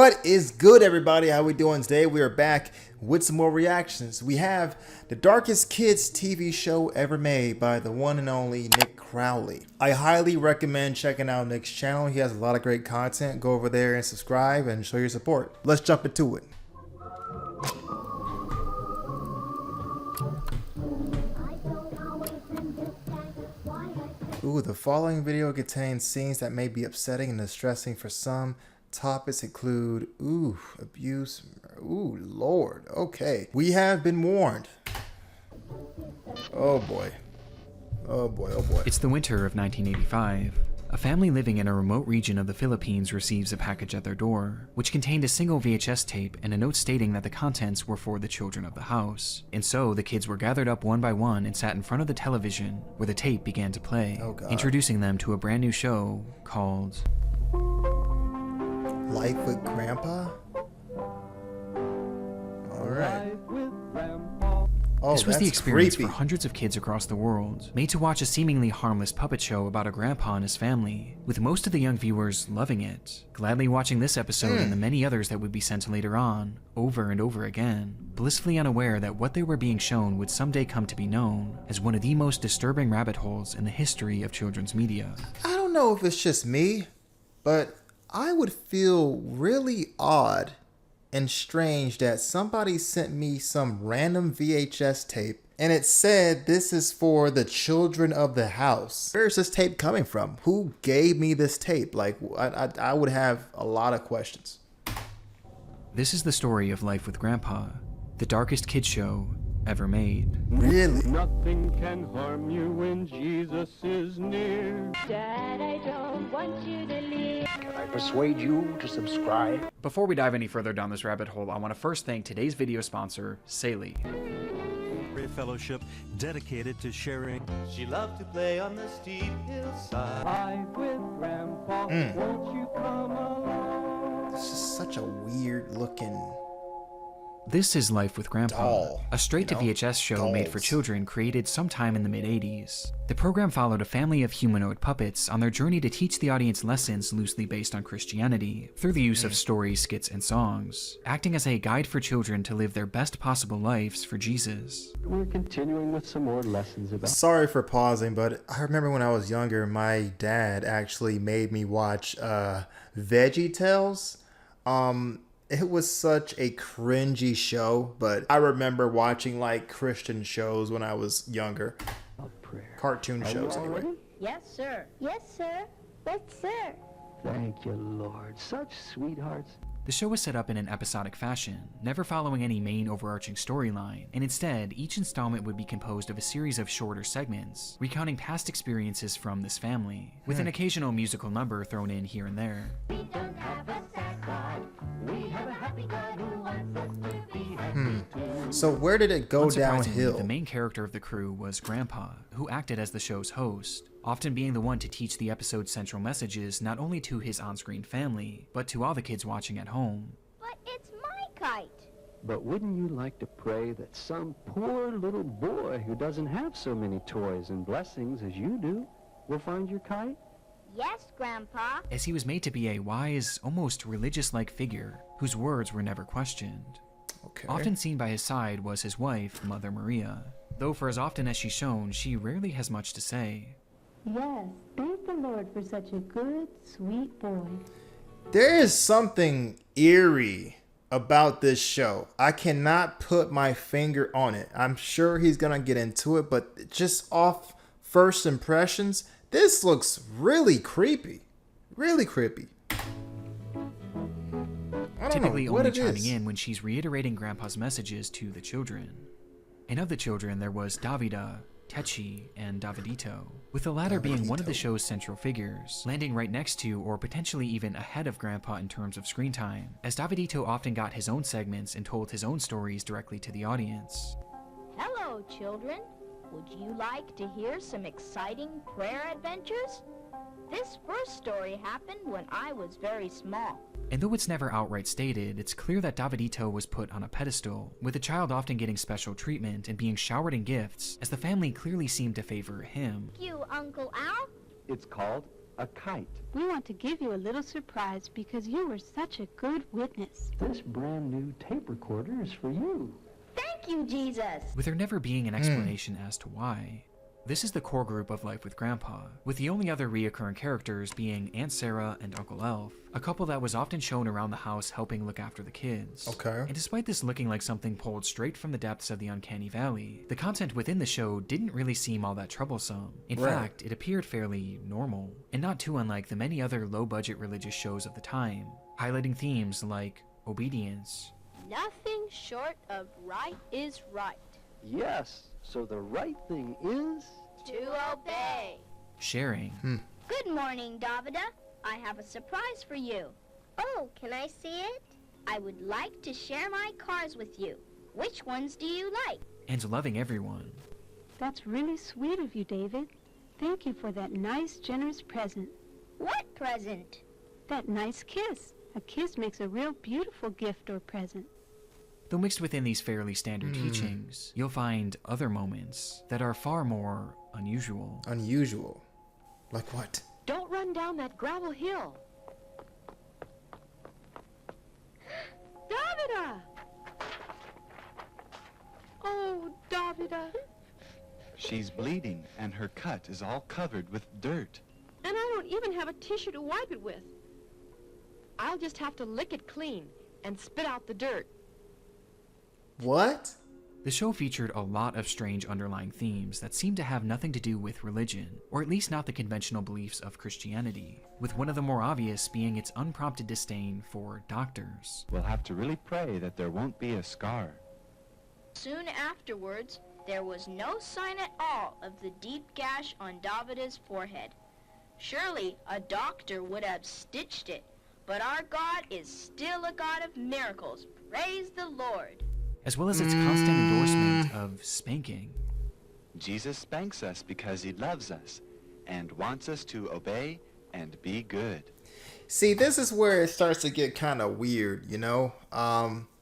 What is good, everybody? How we doing today? We are back with some more reactions. We have The Darkest Kids TV show ever made by the one and only Nick Crowley. I highly recommend checking out Nick's channel. He has a lot of great content. Go over there and subscribe and show your support. Let's jump into it. Ooh, the following video contains scenes that may be upsetting and distressing for some. Topics include, abuse. Ooh, Lord. Okay. We have been warned. Oh boy. Oh boy, oh boy. It's the winter of 1985. A family living in a remote region of the Philippines receives a package at their door, which contained a single VHS tape and a note stating that the contents were for the children of the house. And so, the kids were gathered up one by one and sat in front of the television, where the tape began to play, introducing them to a brand new show called Life with Grandpa? Alright. Oh, this was the experience creepy for hundreds of kids across the world, made to watch a seemingly harmless puppet show about a grandpa and his family, with most of the young viewers loving it, gladly watching this episode and the many others that would be sent later on, over and over again, blissfully unaware that what they were being shown would someday come to be known as one of the most disturbing rabbit holes in the history of children's media. I don't know if it's just me, but I would feel really odd and strange that somebody sent me some random VHS tape and it said this is for the children of the house. Where is this tape coming from? Who gave me this tape? Like, I would have a lot of questions. This is the story of Life with Grandpa, the darkest kid show ever made. Really? Nothing can harm you when Jesus is near. Dad, I don't want you to leave. Can I persuade you to subscribe? Before we dive any further down this rabbit hole, I want to first thank today's video sponsor, Saley. A fellowship dedicated to sharing. She loved to play on the steep hillside. Life with Grandpa, won't you come along? This is such a weird looking This is Life with Grandpa, doll, a straight-to-VHS show made for children created sometime in the mid-80s. The program followed a family of humanoid puppets on their journey to teach the audience lessons loosely based on Christianity, through the use of stories, skits, and songs, acting as a guide for children to live their best possible lives for Jesus. We're continuing with some more lessons about... Sorry for pausing, but I remember when I was younger, my dad actually made me watch VeggieTales. It was such a cringy show, but I remember watching like Christian shows when I was younger. Cartoon shows, anyway. Yes, sir. Yes, sir. Yes, sir. Thank you, Lord. Such sweethearts. The show was set up in an episodic fashion, never following any main overarching storyline, and instead, each installment would be composed of a series of shorter segments, recounting past experiences from this family, with an occasional musical number thrown in here and there. We don't have a sad God. We have a happy God who wants us to be happy too. So where did it go Unsurprisingly, downhill? the main character of the crew was Grandpa, who acted as the show's host, often being the one to teach the episode's central messages not only to his on-screen family, but to all the kids watching at home. But it's my kite. But wouldn't you like to pray that some poor little boy who doesn't have so many toys and blessings as you do will find your kite? Yes, Grandpa. As he was made to be a wise, almost religious-like figure, whose words were never questioned. Okay. Often seen by his side was his wife, Mother Maria, though for as often as she's shown, she rarely has much to say. Yes, thank the Lord for such a good, sweet boy. There is something eerie about this show. I cannot put my finger on it. I'm sure he's gonna get into it, but just off first impressions, this looks really creepy. Really creepy. I don't Typically know what only it chiming is. in when she's reiterating Grandpa's messages to the children. And of the children, there was Davida, Techi, and Davidito, with the latter being one of the show's central figures, landing right next to or potentially even ahead of Grandpa in terms of screen time, as Davidito often got his own segments and told his own stories directly to the audience. Hello, children. Would you like to hear some exciting prayer adventures? This first story happened when I was very small. And though it's never outright stated, it's clear that Davidito was put on a pedestal, with the child often getting special treatment and being showered in gifts, as the family clearly seemed to favor him. Thank you, Uncle Al. It's called a kite. We want to give you a little surprise because you were such a good witness. This brand new tape recorder is for you. Thank you, Jesus. With there never being an explanation as to why. This is the core group of Life with Grandpa, with the only other reoccurring characters being Aunt Sarah and Uncle Elf, a couple that was often shown around the house helping look after the kids. Okay. And despite this looking like something pulled straight from the depths of the Uncanny Valley, the content within the show didn't really seem all that troublesome. In Right. fact, it appeared fairly normal, and not too unlike the many other low-budget religious shows of the time, highlighting themes like obedience, Nothing short of right is right. Yes, so the right thing is... To obey. sharing, Good morning, Davida. I have a surprise for you. Oh, can I see it? I would like to share my cars with you. Which ones do you like? and loving everyone. That's really sweet of you, David. Thank you for that nice, generous present. What present? That nice kiss. A kiss makes a real beautiful gift or present. Though mixed within these fairly standard teachings, you'll find other moments that are far more unusual. Unusual. Like what? Don't run down that gravel hill. Davida! Oh, Davida. She's bleeding, and her cut is all covered with dirt. And I don't even have a tissue to wipe it with. I'll just have to lick it clean and spit out the dirt. What? The show featured a lot of strange underlying themes that seemed to have nothing to do with religion, or at least not the conventional beliefs of Christianity, with one of the more obvious being its unprompted disdain for doctors. We'll have to really pray that there won't be a scar. Soon afterwards, there was no sign at all of the deep gash on Davida's forehead. Surely a doctor would have stitched it, but our God is still a God of miracles. Praise the Lord. As well as its constant endorsement of spanking. Jesus spanks us because he loves us and wants us to obey and be good. See, this is where it starts to get kind of weird, you know?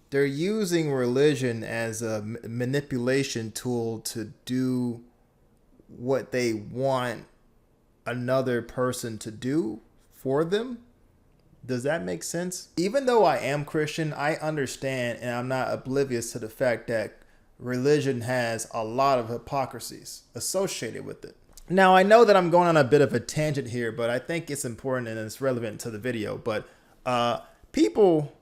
They're using religion as a manipulation tool to do what they want another person to do for them. Does that make sense? Even though I am Christian, I understand and I'm not oblivious to the fact that religion has a lot of hypocrisies associated with it. Now, I know that I'm going on a bit of a tangent here, but I think it's important and it's relevant to the video. But people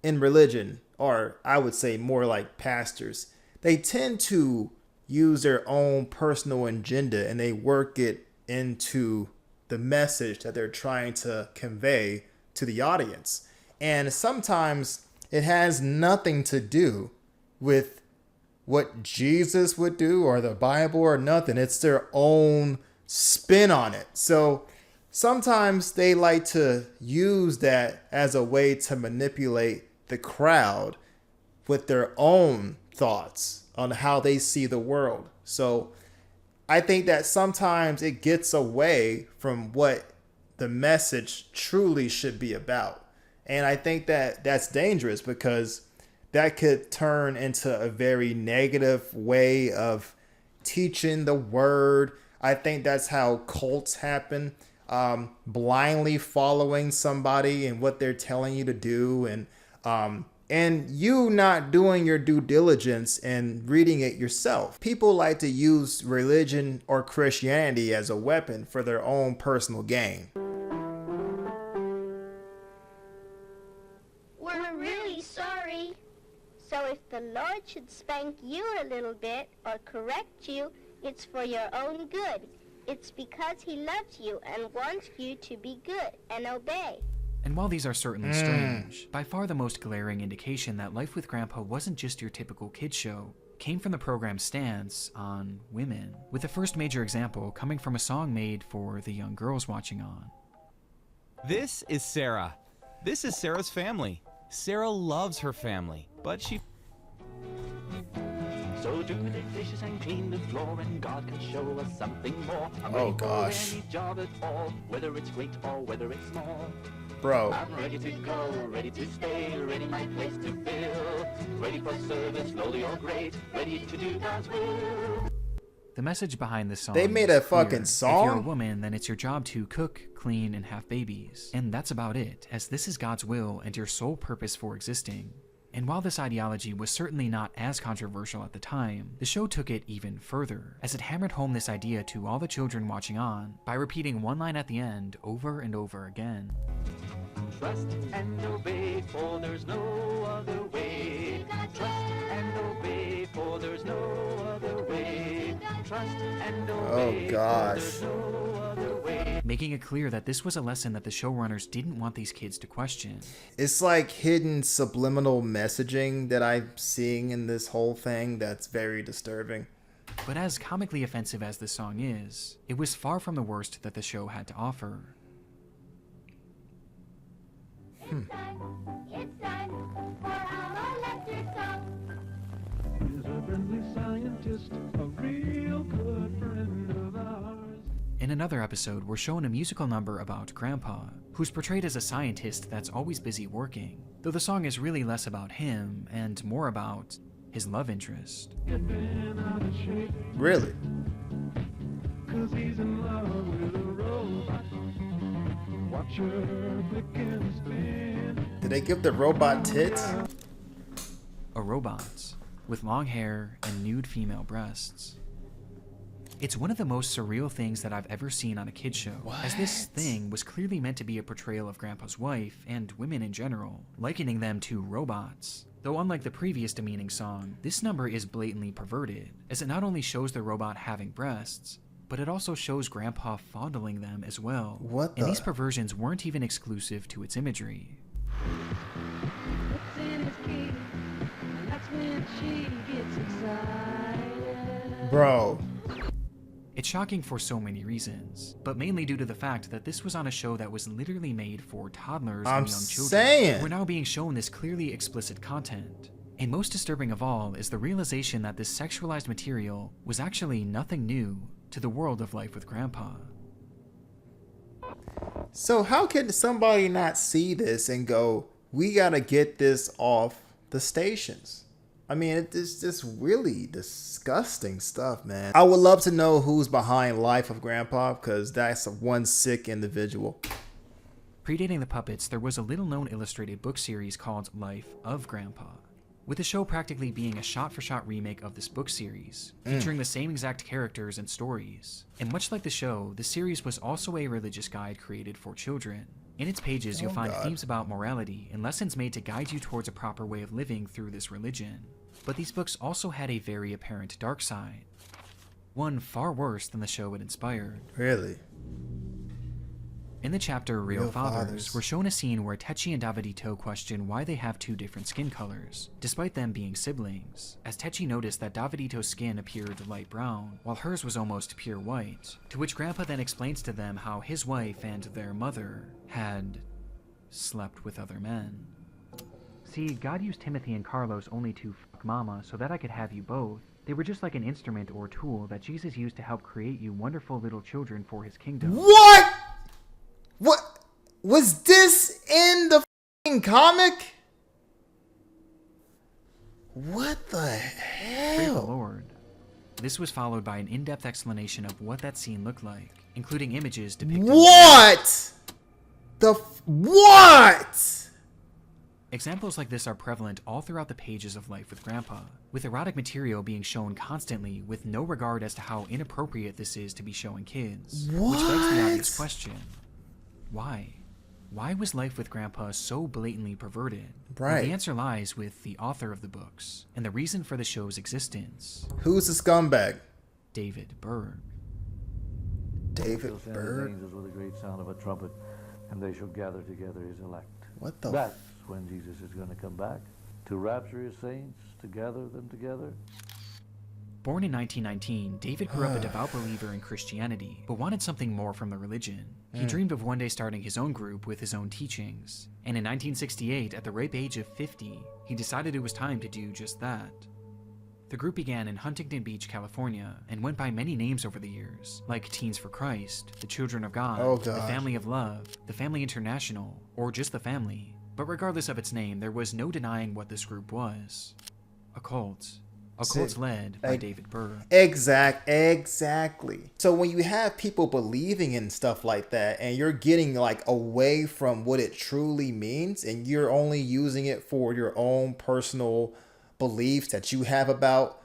in religion, or I would say more like pastors, they tend to use their own personal agenda and they work it into the message that they're trying to convey to the audience. And sometimes it has nothing to do with what Jesus would do or the Bible or nothing. It's their own spin on it. So sometimes they like to use that as a way to manipulate the crowd with their own thoughts on how they see the world. So I think that sometimes it gets away from what the message truly should be about. And I think that that's dangerous because that could turn into a very negative way of teaching the word. I think that's how cults happen, blindly following somebody and what they're telling you to do, and you not doing your due diligence and reading it yourself. People like to use religion or Christianity as a weapon for their own personal gain. We're really sorry. So if the Lord should spank you a little bit or correct you, it's for your own good. It's because he loves you and wants you to be good and obey. And while these are certainly strange, by far the most glaring indication that Life with Grandpa wasn't just your typical kids show came from the program's stance on women, with the first major example coming from a song made for the young girls watching on. This is Sarah. This is Sarah's family. Sarah loves her family, but she... So do the dishes and clean the floor, and God can show us something more. I'm Oh, ready gosh. for any job at all, whether it's great or whether it's small. Bro. I'm ready to go, ready to stay, ready my place to fill. Ready for service, lowly or great, ready to do God's will. The message behind this song They made is a fucking clear. song? If you're a woman, then it's your job to cook, clean, and have babies. And that's about it, as this is God's will and your sole purpose for existing. And while this ideology was certainly not as controversial at the time, the show took it even further, as it hammered home this idea to all the children watching on by repeating one line at the end over and over again. Trust and obey, for there's no other way. Trust and obey, for there's no other way. Trust and obey, Oh gosh. for there's no other way. Making it clear that this was a lesson that the showrunners didn't want these kids to question. It's like hidden subliminal messaging that I'm seeing in this whole thing that's very disturbing. But as comically offensive as this song is, it was far from the worst that the show had to offer. It's time for our lecture song. He's a friendly scientist, a real good friend of ours. In another episode, we're shown a musical number about Grandpa, who's portrayed as a scientist that's always busy working, though the song is really less about him and more about his love interest. Really? 'Cause he's in love with a robot. Watch her flick and spin. Did they give the robot tits? A robot with long hair and nude female breasts. It's one of the most surreal things that I've ever seen on a kid show, as this thing was clearly meant to be a portrayal of Grandpa's wife and women in general, likening them to robots. Though unlike the previous demeaning song, this number is blatantly perverted, as it not only shows the robot having breasts, but it also shows Grandpa fondling them as well. What And the- these perversions weren't even exclusive to its imagery. What's in his key? And that's when she gets excited. Bro. It's shocking for so many reasons, but mainly due to the fact that this was on a show that was literally made for toddlers I'm and young children. saying. We're now being shown this clearly explicit content. And most disturbing of all is the realization that this sexualized material was actually nothing new to the world of Life with Grandpa. So how can somebody not see this and go, we gotta get this off the stations? I mean, it's just really disgusting stuff, man. I would love to know who's behind Life of Grandpa, because that's one sick individual. Predating the puppets, there was a little-known illustrated book series called Life of Grandpa, with the show practically being a shot-for-shot remake of this book series, featuring the same exact characters and stories. And much like the show, the series was also a religious guide created for children. In its pages, you'll find themes about morality and lessons made to guide you towards a proper way of living through this religion. But these books also had a very apparent dark side, one far worse than the show it inspired. Really? In the chapter Real Real Fathers, Fathers. we're shown a scene where Techi and Davidito question why they have two different skin colors, despite them being siblings, as Techi noticed that Davidito's skin appeared light brown, while hers was almost pure white, to which Grandpa then explains to them how his wife and their mother had slept with other men. See, God used Timothy and Carlos only to fuck Mama so that I could have you both. They were just like an instrument or tool that Jesus used to help create you wonderful little children for his kingdom. What? What? Was this in the f***ing comic? What the Praise the hell? Lord. This was followed by an in-depth explanation of what that scene looked like, including images depicting What? What? Examples like this are prevalent all throughout the pages of Life with Grandpa, with erotic material being shown constantly with no regard as to how inappropriate this is to be showing kids. Which begs the obvious question. Why? Why was Life with Grandpa so blatantly perverted? Well, Right. the answer lies with the author of the books, and the reason for the show's existence, Who's the scumbag? David Berg. David Berg? Angels with a great sound of a trumpet, and they shall gather together his elect. What the That's when Jesus is going to come back to rapture his saints, to gather them together. Born in 1919, David grew up a devout believer in Christianity, but wanted something more from the religion. He dreamed of one day starting his own group with his own teachings, and in 1968, at the ripe age of 50, he decided it was time to do just that. The group began in Huntington Beach, California, and went by many names over the years, like Teens for Christ, the Children of God, Oh, the God. Family of Love, the Family International, or just the Family. But regardless of its name, there was no denying what this group was. A cult. a cult led by David Berg. Exactly. So when you have people believing in stuff like that and you're getting like away from what it truly means and you're only using it for your own personal beliefs that you have about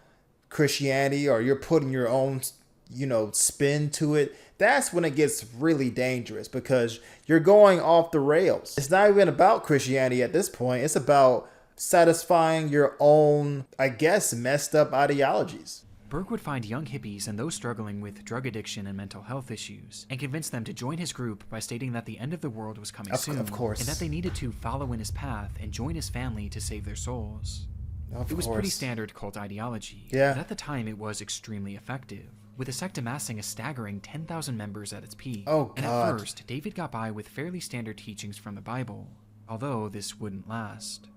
Christianity, or you're putting your own, spin to it, that's when it gets really dangerous, because you're going off the rails. It's not even about Christianity at this point. It's about satisfying your own, I guess, messed up ideologies. Berg would find young hippies and those struggling with drug addiction and mental health issues, and convince them to join his group by stating that the end of the world was coming soon, of course, and that they needed to follow in his path and join his family to save their souls. It was pretty standard cult ideology, but at the time it was extremely effective, with the sect amassing a staggering 10,000 members at its peak. And at first, David got by with fairly standard teachings from the Bible, although this wouldn't last.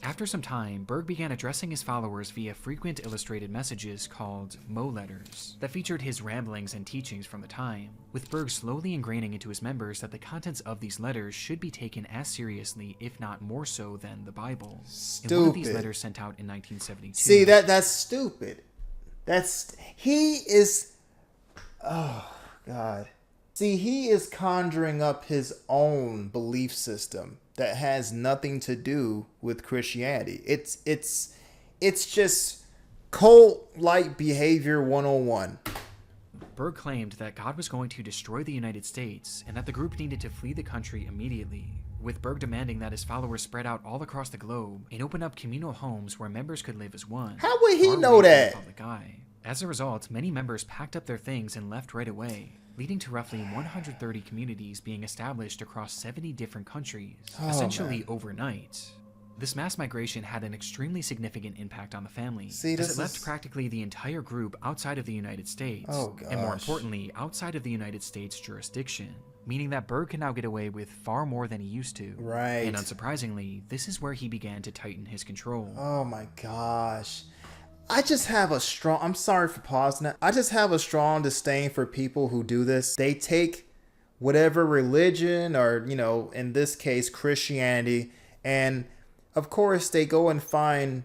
After some time, Berg began addressing his followers via frequent illustrated messages called Mo letters that featured his ramblings and teachings from the time, with Berg slowly ingraining into his members that the contents of these letters should be taken as seriously, if not more so, than the Bible. Stupid. In one of these letters sent out in 1972. See, that's stupid. Oh, God. See, he is conjuring up his own belief system that has nothing to do with Christianity. It's just cult-like behavior 101. Berg claimed that God was going to destroy the United States and that the group needed to flee the country immediately, with Berg demanding that his followers spread out all across the globe and open up communal homes where members could live as one. How would he know that? Public eye. As a result, many members packed up their things and left right away, leading to roughly 130 communities being established across 70 different countries, essentially overnight. This mass migration had an extremely significant impact on the family, as it left practically the entire group outside of the United States, and more importantly, outside of the United States jurisdiction, meaning that Berg can now get away with far more than he used to. Right. And unsurprisingly, this is where he began to tighten his control. Oh my gosh. I'm sorry for pausing that. I just have a strong disdain for people who do this. They take whatever religion, or, in this case, Christianity, and of course they go and find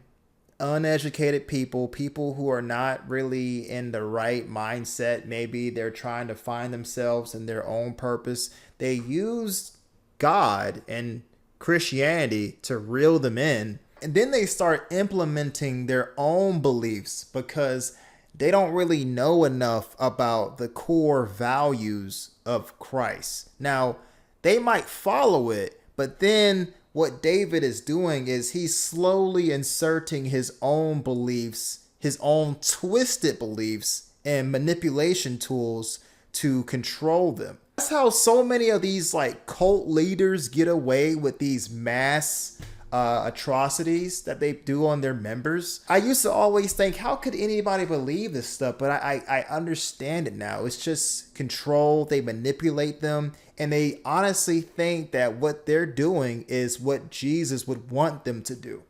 uneducated people who are not really in the right mindset. Maybe they're trying to find themselves in their own purpose. They use God and Christianity to reel them in. And then they start implementing their own beliefs because they don't really know enough about the core values of Christ. Now, they might follow it, but then what David is doing is he's slowly inserting his own beliefs, his own twisted beliefs and manipulation tools to control them. That's how so many of these cult leaders get away with these mass atrocities that they do on their members. I used to always think, how could anybody believe this stuff? But I understand it now. It's just control. They manipulate them, and they honestly think that what they're doing is what Jesus would want them to do.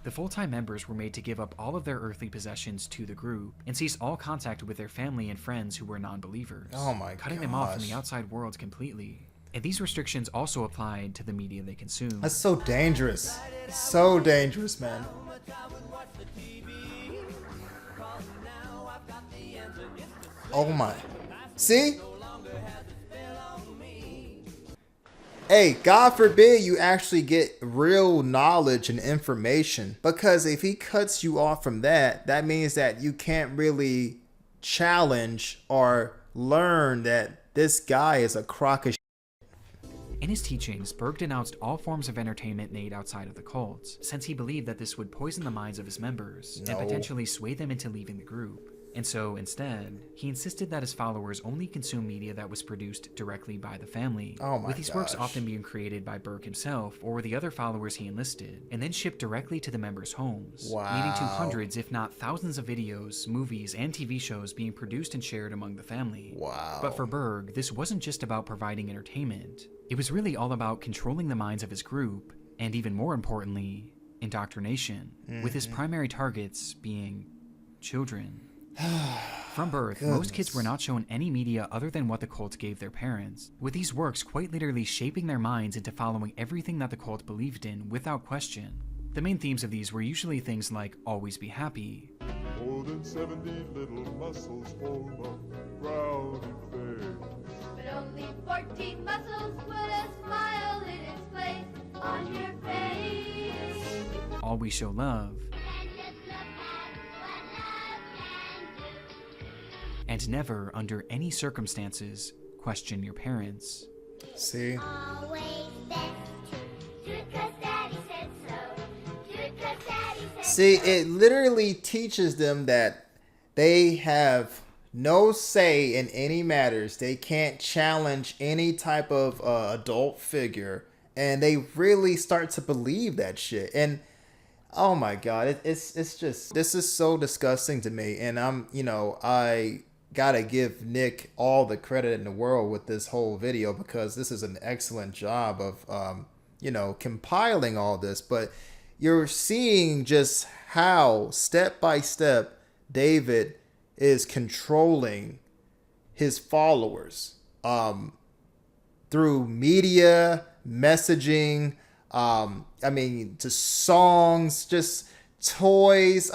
The full-time members were made to give up all of their earthly possessions to the group and cease all contact with their family and friends who were non-believers, cutting them off from the outside world completely. And these restrictions also applied to the media they consume. That's so dangerous. So dangerous, man. Oh my. See? Hey, God forbid you actually get real knowledge and information. Because if he cuts you off from that, that means that you can't really challenge or learn that this guy is a crock of shit. In his teachings, Berg denounced all forms of entertainment made outside of the cult, since he believed that this would poison the minds of his members and potentially sway them into leaving the group. And so, instead, he insisted that his followers only consume media that was produced directly by the family, with these works often being created by Berg himself or the other followers he enlisted, and then shipped directly to the members' homes, leading to hundreds, if not thousands of videos, movies, and TV shows being produced and shared among the family. But for Berg, this wasn't just about providing entertainment. It was really all about controlling the minds of his group, and even more importantly, indoctrination, with his primary targets being children. From birth, most kids were not shown any media other than what the cult gave their parents, with these works quite literally shaping their minds into following everything that the cult believed in without question. The main themes of these were usually things like always be happy, More than 70 little muscles form a frowning face. But only 14 muscles put a smile in its place on your face. Always show love. And never, under any circumstances, question your parents. See? Always best to do it 'cause Daddy said so. Do it 'cause Daddy said See, so. it literally teaches them that they have no say in any matters. They can't challenge any type of adult figure. And they really start to believe that shit. And oh my God, it's just, this is so disgusting to me. And I gotta give Nick all the credit in the world with this whole video, because this is an excellent job of, compiling all this. But you're seeing just how step by step David is controlling his followers through media, messaging, to songs, just toys.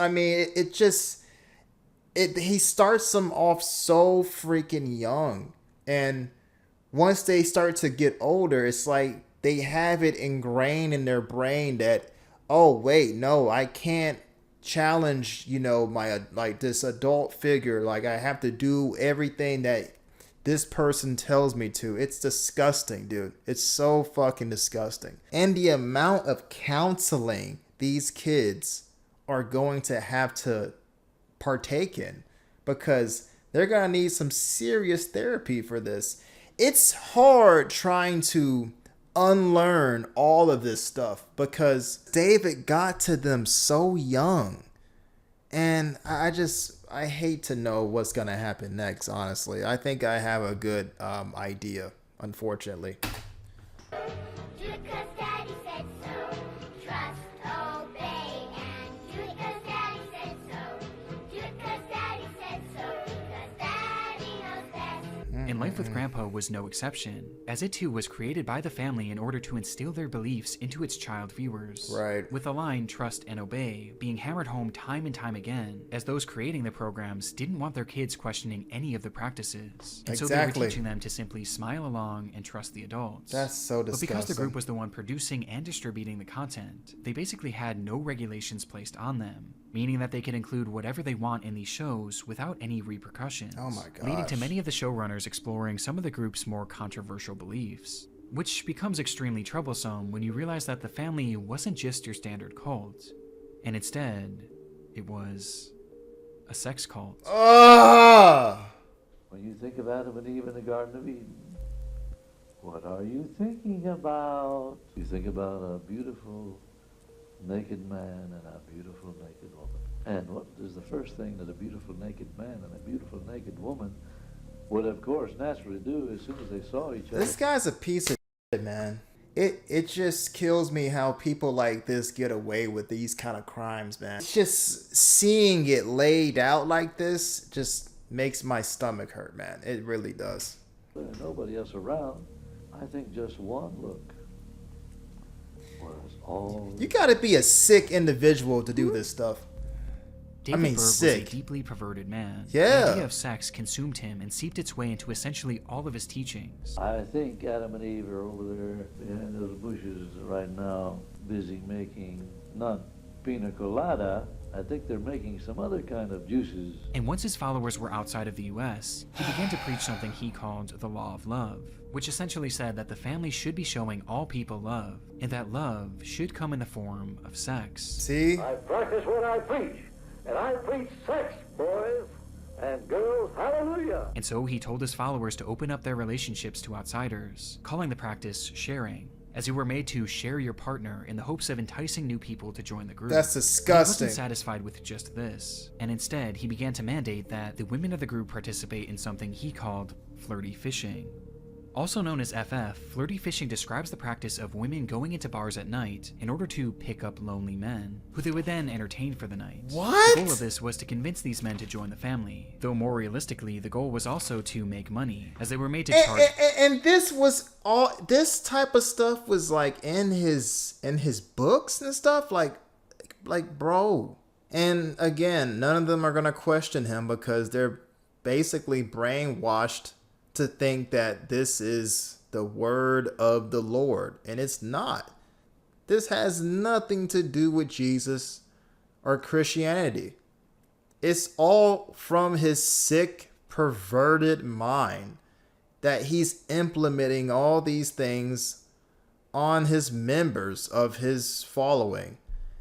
He starts them off so freaking young. And once they start to get older, it's like they have it ingrained in their brain that, oh, wait, no, I can't challenge, this adult figure. Like, I have to do everything that this person tells me to. It's disgusting, dude. It's so fucking disgusting. And the amount of counseling these kids are going to have to partake in, because they're gonna need some serious therapy for this. It's hard trying to unlearn all of this stuff, because David got to them so young. And I hate to know what's gonna happen next, honestly. I think I have a good idea, unfortunately. Do it 'cause Daddy said so. Trust, obey, and do it 'cause Daddy said so. Do it 'cause Daddy said so. 'Cause Daddy knows best. And Life with Grandpa was no exception, as it too was created by the family in order to instill their beliefs into its child viewers. Right. With the line trust and obey being hammered home time and time again, as those creating the programs didn't want their kids questioning any of the practices. And so they were Exactly. teaching them to simply smile along and trust the adults. That's so But because the disgusting. group was the one producing and distributing the content, they basically had no regulations placed on them, meaning that they could include whatever they want in these shows without any repercussions. Oh my Leading to gosh. many of the showrunners exploring some of the group's more controversial beliefs, which becomes extremely troublesome when you realize that the family wasn't just your standard cult, and instead, it was a sex cult. When you think of Adam and Eve in the Garden of Eden, what are you thinking about? You think about a beautiful naked man and a beautiful naked woman. And what is the first thing that a beautiful naked man and a beautiful naked woman would, of course, naturally do as soon as they saw each other? This guy's a piece of shit, man. It just kills me how people like this get away with these kind of crimes, man. It's just seeing it laid out like this just makes my stomach hurt, man. It really does. There's nobody else around. I think just one look was all. You gotta be a sick individual to do this stuff. David Berg sick. was a deeply perverted man. Yeah. The idea of sex consumed him and seeped its way into essentially all of his teachings. I think Adam and Eve are over there behind those bushes right now, busy making not pina colada. I think they're making some other kind of juices. And once his followers were outside of the US, he began to preach something he called the law of love, which essentially said that the family should be showing all people love, and that love should come in the form of sex. See? I practice what I preach, and I preach sex, boys and girls, hallelujah. And so he told his followers to open up their relationships to outsiders, calling the practice sharing, as you were made to share your partner in the hopes of enticing new people to join the group. That's disgusting. He wasn't satisfied with just this, and instead he began to mandate that the women of the group participate in something he called flirty fishing. Also known as FF, flirty fishing describes the practice of women going into bars at night in order to pick up lonely men, who they would then entertain for the night. What? The goal of this was to convince these men to join the family, though more realistically, the goal was also to make money, as they were made to charge. And this was all, this type of stuff was like in his books and stuff, like bro. And again, none of them are going to question him because they're basically brainwashed to think that this is the word of the Lord. And it's not. This has nothing to do with Jesus or Christianity. It's all from his sick, perverted mind that he's implementing all these things on his members of his following.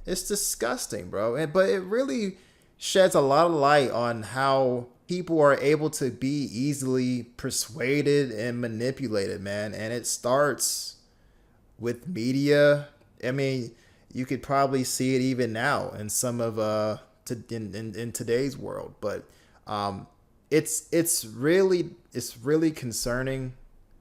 It's disgusting, bro. But it really sheds a lot of light on how people are able to be easily persuaded and manipulated, man. And it starts with media. I mean, you could probably see it even now in some of in today's world. But it's really concerning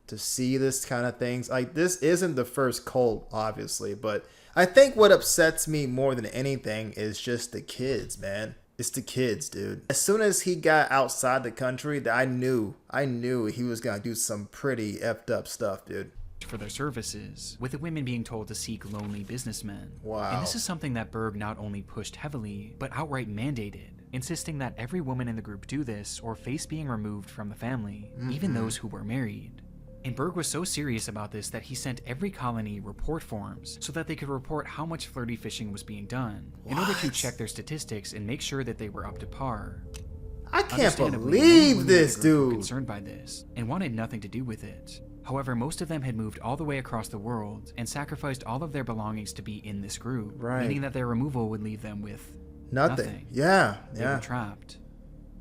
to see this kind of things. Like, this isn't the first cult, obviously, but I think what upsets me more than anything is just the kids, man. It's the kids, dude. As soon as he got outside the country, I knew he was gonna do some pretty effed up stuff, dude. For their services, with the women being told to seek lonely businessmen. Wow. And this is something that Berg not only pushed heavily, but outright mandated, insisting that every woman in the group do this or face being removed from the family, even those who were married. And Berg was so serious about this that he sent every colony report forms so that they could report how much flirty fishing was being done, in order to check their statistics and make sure that they were up to par. I can't Understandably, believe many women in the this group were dude. concerned by this and wanted nothing to do with it. However, most of them had moved all the way across the world and sacrificed all of their belongings to be in this group, Right. meaning that their removal would leave them with Nothing. Yeah. They were trapped.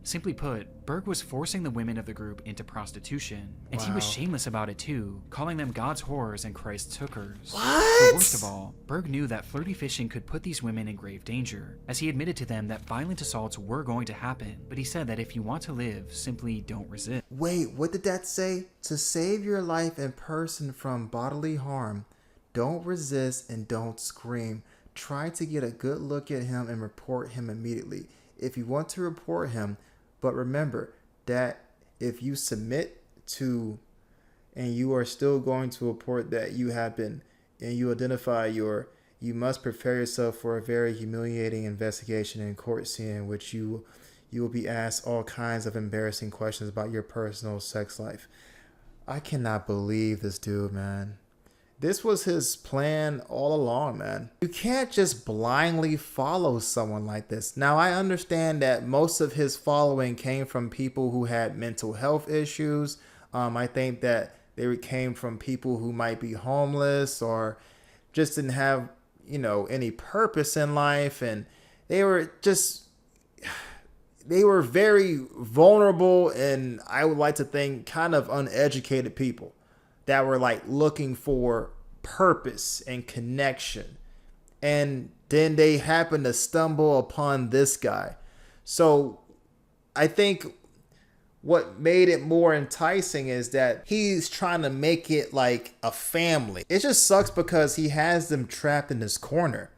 Simply put, Berg was forcing the women of the group into prostitution, and he was Wow. shameless about it too, calling them God's whores and Christ's hookers. What? But worst of all, Berg knew that flirty fishing could put these women in grave danger, as he admitted to them that violent assaults were going to happen, but he said that if you want to live, simply don't resist. Wait, what did that say? To save your life and person from bodily harm, don't resist and don't scream. Try to get a good look at him and report him immediately. If you want to report him, but remember that if you submit to and you are still going to report that you have been and you identify you must prepare yourself for a very humiliating investigation and court scene in which you will be asked all kinds of embarrassing questions about your personal sex life. I cannot believe this dude, man. This was his plan all along, man. You can't just blindly follow someone like this. Now, I understand that most of his following came from people who had mental health issues. I think that they came from people who might be homeless or just didn't have, any purpose in life. And they were very vulnerable and, I would like to think, kind of uneducated people that were like looking for purpose and connection. And then they happened to stumble upon this guy. So I think what made it more enticing is that he's trying to make it like a family. It just sucks because he has them trapped in this corner.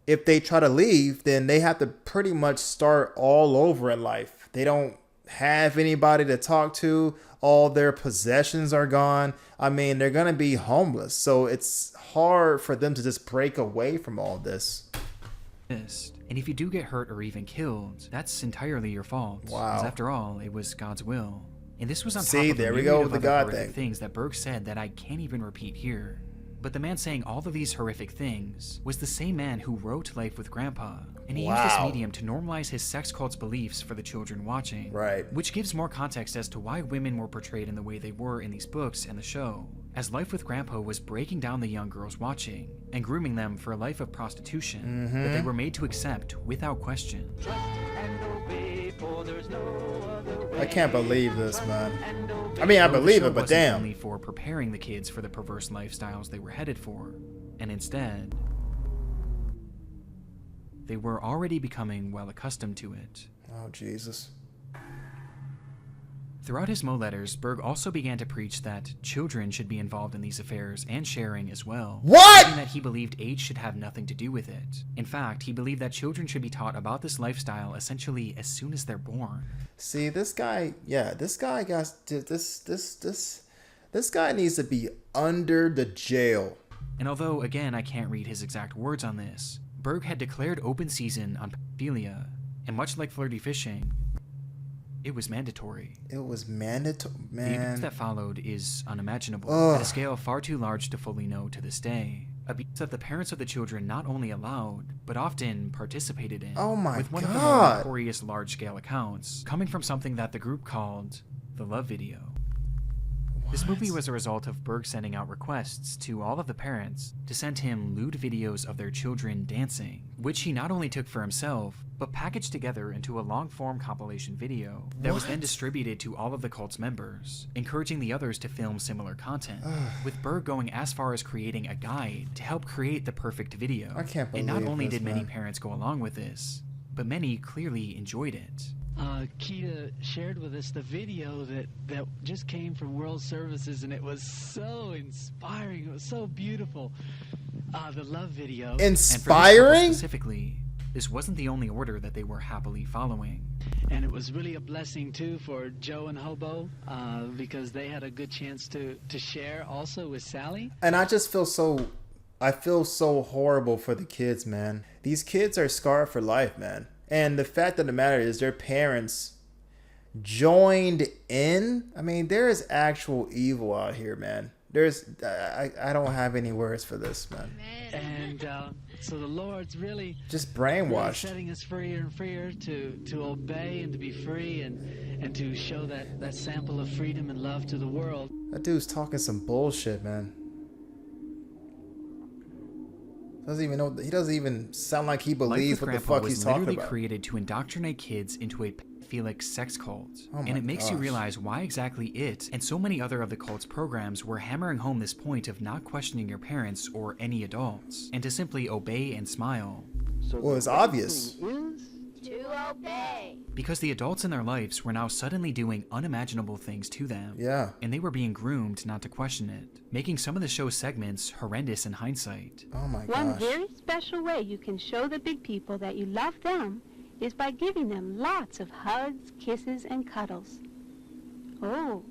If they try to leave, then they have to pretty much start all over in life. They don't have anybody to talk to. All their possessions are gone. I mean, they're going to be homeless. So it's hard for them to just break away from all this. And if you do get hurt or even killed, that's entirely your fault. Wow. Because after all, it was God's will. And this was on See, top of there a we myriad go of with the other God horrific thing. things that Berg said that I can't even repeat here. But the man saying all of these horrific things was the same man who wrote Life with Grandpa, and he used this Wow. medium to normalize his sex cult's beliefs for the children watching. Right. Which gives more context as to why women were portrayed in the way they were in these books and the show, as Life with Grandpa was breaking down the young girls watching and grooming them for a life of prostitution that they were made to accept without question. I can't believe this, man. I mean, I Though the believe show it, but wasn't damn. only for preparing the kids for the perverse lifestyles they were headed for, and instead, they were already becoming well accustomed to it. Oh, Jesus. Throughout his Mo letters, Berg also began to preach that children should be involved in these affairs and sharing as well. What? Meaning that he believed age should have nothing to do with it. In fact, he believed that children should be taught about this lifestyle essentially as soon as they're born. See, this guy, this guy got this guy needs to be under the jail. And although, again, I can't read his exact words on this, Berg had declared open season on pedophilia, and much like flirty fishing, it was mandatory. It was mandatory, The abuse man. that followed is unimaginable, Ugh. at a scale far too large to fully know to this day. Abuse that the parents of the children not only allowed, but often participated in. Oh my with one of the more God. notorious large-scale accounts coming from something that the group called the Love Video. This movie was a result of Berg sending out requests to all of the parents to send him lewd videos of their children dancing, which he not only took for himself, but packaged together into a long-form compilation video that was then distributed to all of the cult's members, encouraging the others to film similar content, with Berg going as far as creating a guide to help create the perfect video. I can't And not believe only this, did many man. parents go along with this, but many clearly enjoyed it. Keita shared with us the video that just came from World Services, and it was so inspiring. It was so beautiful. The love video. And for this couple Inspiring? specifically, this wasn't the only order that they were happily following. And it was really a blessing, too, for Joe and Hobo, because they had a good chance to share also with Sally. And I just feel so, I feel so horrible for the kids, man. These kids are scarred for life, man. And the fact of the matter is their parents joined in. I mean, there is actual evil out here, man. There's, I don't have any words for this, man. And so the Lord's really Just really brainwashed. setting us freer and freer to obey and to be free and to show that sample of freedom and love to the world. That dude's talking some bullshit, man. Doesn't even know. He doesn't even sound like he Life believes with what the Grandpa fuck was he's talking literally about. created to indoctrinate kids into a pedophilic sex cult. Oh my and it makes you gosh. realize why exactly it and so many other of the cult's programs were hammering home this point of not questioning your parents or any adults, and to simply obey and smile. Well, it's obvious. To obey. Because the adults in their lives were now suddenly doing unimaginable things to them. Yeah. And they were being groomed not to question it, making some of the show's segments horrendous in hindsight. Oh my One gosh. very special way you can show the big people that you love them is by giving them lots of hugs, kisses, and cuddles. Oh.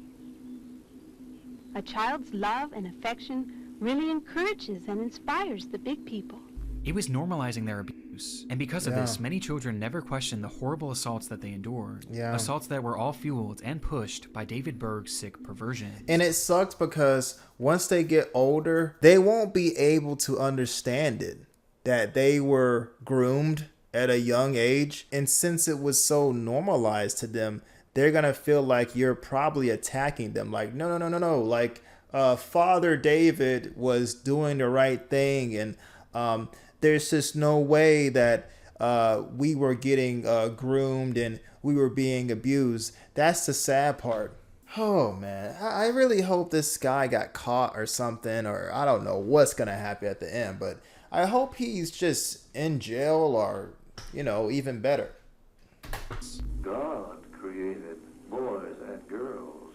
A child's love and affection really encourages and inspires the big people. It was normalizing their abuse, and because of Yeah. this, many children never questioned the horrible assaults that they endured. Yeah. Assaults that were all fueled and pushed by David Berg's sick perversion. And it sucks because once they get older, they won't be able to understand it. That they were groomed at a young age. And since it was so normalized to them, they're going to feel like you're probably attacking them. Like, no. Like, Father David was doing the right thing. And there's just no way that we were getting groomed and we were being abused. That's the sad part. Oh, man. I really hope this guy got caught or something, or I don't know what's going to happen at the end, but I hope he's just in jail or, you know, even better. God created boys and girls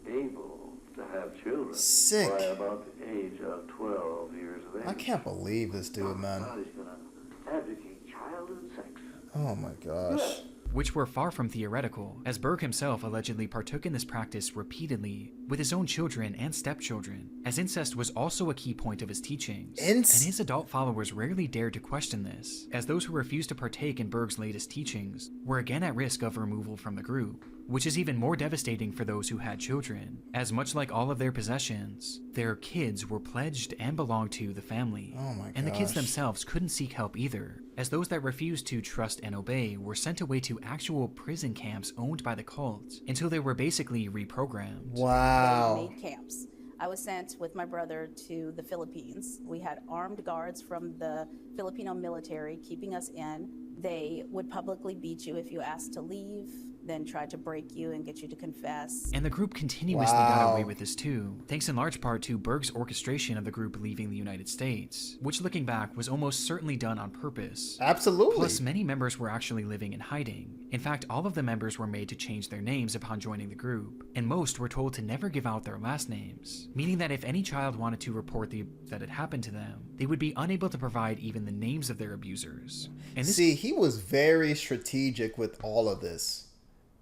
able to have children Sick. by about the age of 12 years of age. I can't believe this dude, man. God is going to advocate child and sex. Oh, my gosh. Which were far from theoretical, as Berg himself allegedly partook in this practice repeatedly with his own children and stepchildren, as incest was also a key point of his teachings. And his adult followers rarely dared to question this, as those who refused to partake in Berg's latest teachings were again at risk of removal from the group, which is even more devastating for those who had children, as much like all of their possessions, their kids were pledged and belonged to the family. Oh my And the kids gosh. themselves couldn't seek help either, as those that refused to trust and obey were sent away to actual prison camps owned by the cult until they were basically reprogrammed. Wow. Made camps. I was sent with my brother to the Philippines. We had armed guards from the Filipino military keeping us in. They would publicly beat you if you asked to leave, then try to break you and get you to confess. And the group continuously got away Wow. with this too, thanks in large part to Berg's orchestration of the group leaving the United States, which looking back was almost certainly done on purpose. Absolutely. Plus, many members were actually living in hiding. In fact, all of the members were made to change their names upon joining the group, and most were told to never give out their last names, meaning that if any child wanted to report that it happened to them, they would be unable to provide even the names of their abusers. And this See, he was very strategic with all of this.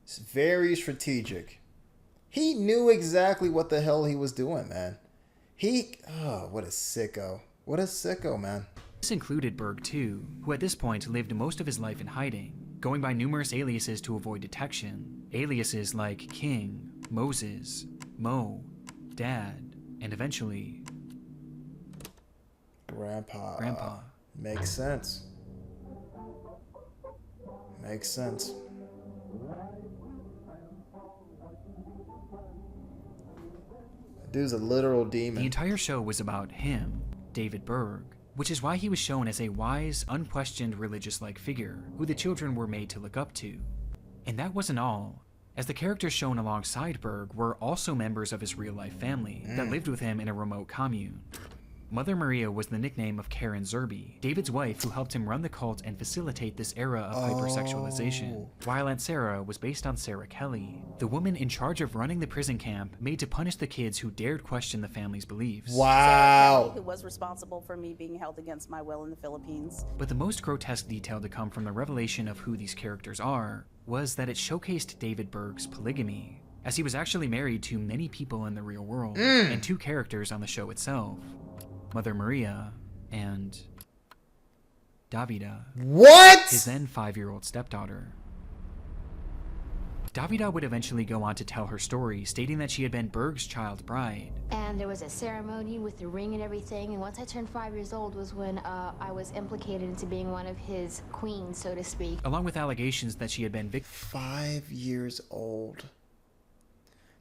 It's very strategic. He knew exactly what the hell he was doing, man. What a sicko. What a sicko, man. This included Berg too, who at this point lived most of his life in hiding, going by numerous aliases to avoid detection. Aliases like King, Moses, Mo, Dad, and eventually Grandpa. Makes sense. Makes sense. Dude's a literal demon. The entire show was about him, David Berg, which is why he was shown as a wise, unquestioned religious-like figure who the children were made to look up to. And that wasn't all, as the characters shown alongside Berg were also members of his real-life family that lived with him in a remote commune. Mother Maria was the nickname of Karen Zerby, David's wife who helped him run the cult and facilitate this era of hypersexualization, while Aunt Sarah was based on Sarah Kelly, the woman in charge of running the prison camp made to punish the kids who dared question the family's beliefs. Sarah Kelly, who was responsible for me being held against my will in the Philippines. But the most grotesque detail to come from the revelation of who these characters are was that it showcased David Berg's polygamy, as he was actually married to many people in the real world, and 2 characters on the show itself, Mother Maria and Davida. What? His then 5-year-old stepdaughter. Davida would eventually go on to tell her story, stating that she had been Berg's child bride. And there was a ceremony with the ring and everything, and once I turned 5 years old was when I was implicated into being one of his queens, so to speak. Along with allegations that she had been 5 years old.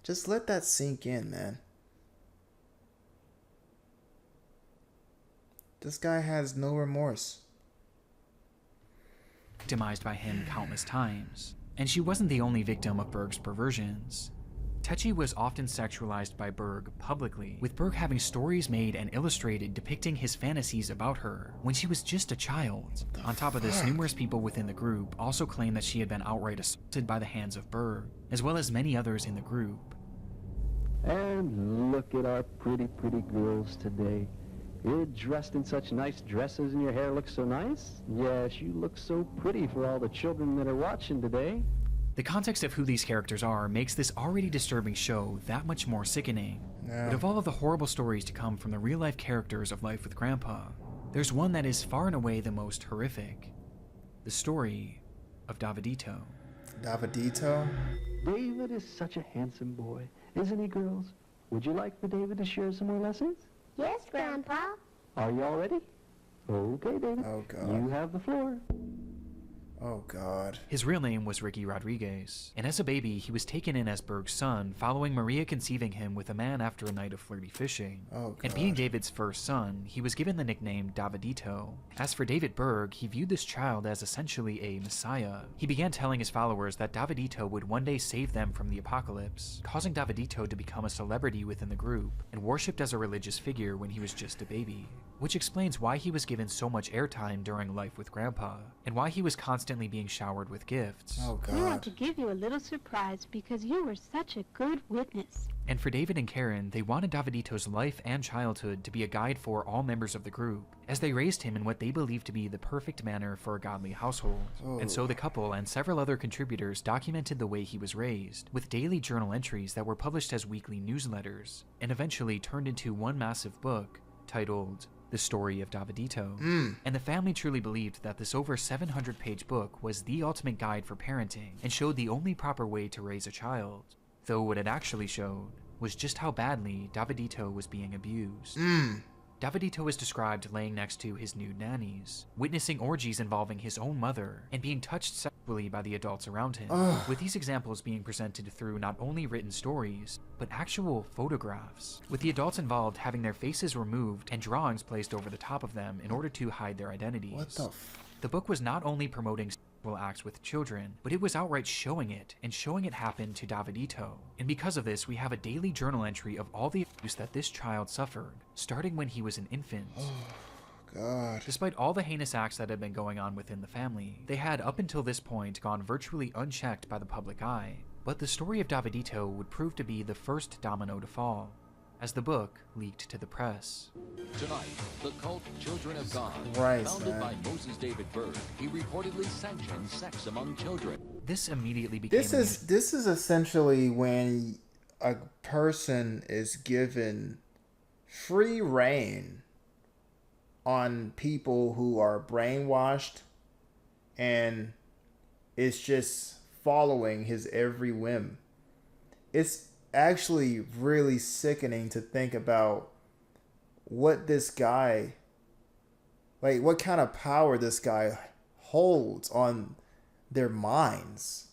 Just let that sink in, man. This guy has no remorse. Victimized by him countless times. And she wasn't the only victim of Berg's perversions. Techi was often sexualized by Berg publicly, with Berg having stories made and illustrated depicting his fantasies about her when she was just a child. On top of this, numerous people within the group also claimed that she had been outright assaulted by the hands of Berg, as well as many others in the group. And look at our pretty girls today. You're dressed in such nice dresses and your hair looks so nice. Yes, you look so pretty for all the children that are watching today. The context of who these characters are makes this already disturbing show that much more sickening. Yeah. But of all of the horrible stories to come from the real-life characters of Life with Grandpa, there's one that is far and away the most horrific. The story of Davidito. Davidito? David is such a handsome boy, isn't he, girls? Would you like for David to share some more lessons? Yes, Grandpa. Are you all ready? Okay, David. Oh, God. You have the floor. Oh, God. His real name was Ricky Rodriguez, and as a baby, he was taken in as Berg's son following Maria conceiving him with a man after a night of flirty fishing. Oh, God. And being David's first son, he was given the nickname Davidito. As for David Berg, he viewed this child as essentially a messiah. He began telling his followers that Davidito would one day save them from the apocalypse, causing Davidito to become a celebrity within the group, and worshipped as a religious figure when he was just a baby. Which explains why he was given so much airtime during Life with Grandpa, and why he was constantly being showered with gifts. Oh, We want God. to give you a little surprise because you were such a good witness. And for David and Karen, they wanted Davidito's life and childhood to be a guide for all members of the group, as they raised him in what they believed to be the perfect manner for a godly household. And so the couple and several other contributors documented the way he was raised, with daily journal entries that were published as weekly newsletters, and eventually turned into one massive book titled The Story of Davidito. And the family truly believed that this over 700-page book was the ultimate guide for parenting and showed the only proper way to raise a child. Though what it actually showed was just how badly Davidito was being abused. Davidito is described laying next to his nude nannies, witnessing orgies involving his own mother, and being touched sexually by the adults around him, with these examples being presented through not only written stories, but actual photographs, with the adults involved having their faces removed and drawings placed over the top of them in order to hide their identities. What the The book was not only promoting sexual acts with children, but it was outright showing it, and showing it happen to Davidito. And because of this, we have a daily journal entry of all the abuse that this child suffered, starting when he was an infant. God. Despite all the heinous acts that had been going on within the family, they had up until this point gone virtually unchecked by the public eye. But the story of Davidito would prove to be the first domino to fall, as the book leaked to the press. Tonight, the cult Children of God, Christ, founded man. by Moses David Berg, he reportedly sanctioned sex among children. This immediately became This is essentially when a person is given free reign on people who are brainwashed and is just following his every whim. It's actually really sickening to think about what this guy, like what kind of power this guy holds on their minds.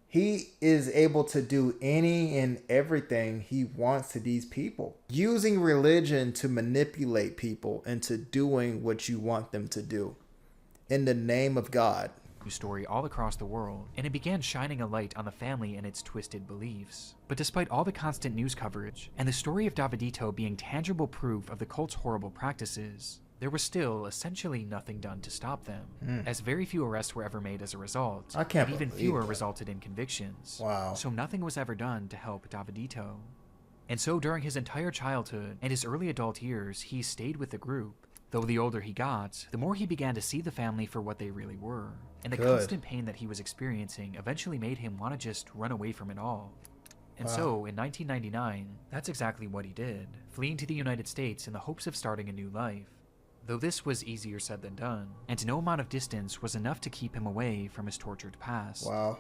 He is able to do any and everything he wants to these people, using religion to manipulate people into doing what you want them to do in the name of God. Story all across the world, and it began shining a light on the family and its twisted beliefs. But despite all the constant news coverage, and the story of Davidito being tangible proof of the cult's horrible practices, there was still essentially nothing done to stop them, as very few arrests were ever made as a result, I can't and even believe fewer that. resulted in convictions. Wow. So nothing was ever done to help Davidito. And so during his entire childhood and his early adult years, he stayed with the group. Though the older he got, the more he began to see the family for what they really were. And the Good. constant pain that he was experiencing eventually made him want to just run away from it all. And Wow. so, in 1999, that's exactly what he did, fleeing to the United States in the hopes of starting a new life. Though this was easier said than done, and no amount of distance was enough to keep him away from his tortured past. Wow.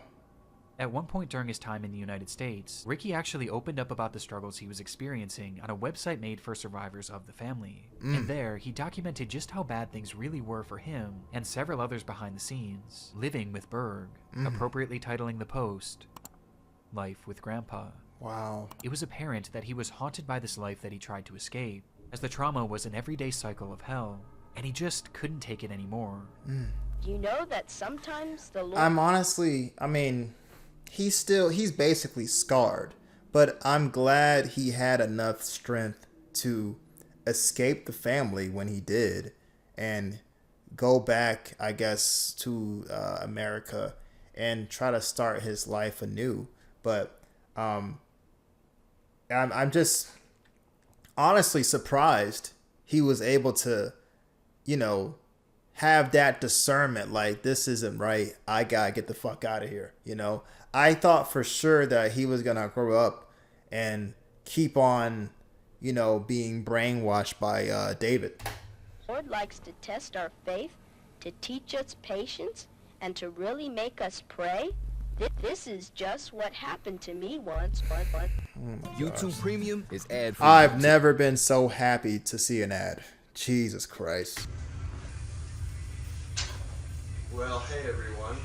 At one point during his time in the United States, Ricky actually opened up about the struggles he was experiencing on a website made for survivors of the family. And there, he documented just how bad things really were for him and several others behind the scenes, living with Berg, appropriately titling the post, Life with Grandpa. Wow. It was apparent that he was haunted by this life that he tried to escape, as the trauma was an everyday cycle of hell, and he just couldn't take it anymore. Do you know that sometimes the Lord... I'm honestly, I mean, he's basically scarred, but I'm glad he had enough strength to escape the family when he did and go back, I guess, to America and try to start his life anew. But I'm just honestly surprised he was able to, you know, have that discernment, like, this isn't right, I gotta get the fuck out of here. You know, I thought for sure that he was gonna grow up and keep on, you know, being brainwashed by David. Lord likes to test our faith, to teach us patience, and to really make us pray. This is just what happened to me once. YouTube Premium is ad-free. I've never been so happy to see an ad. Jesus Christ. Well, hey everyone.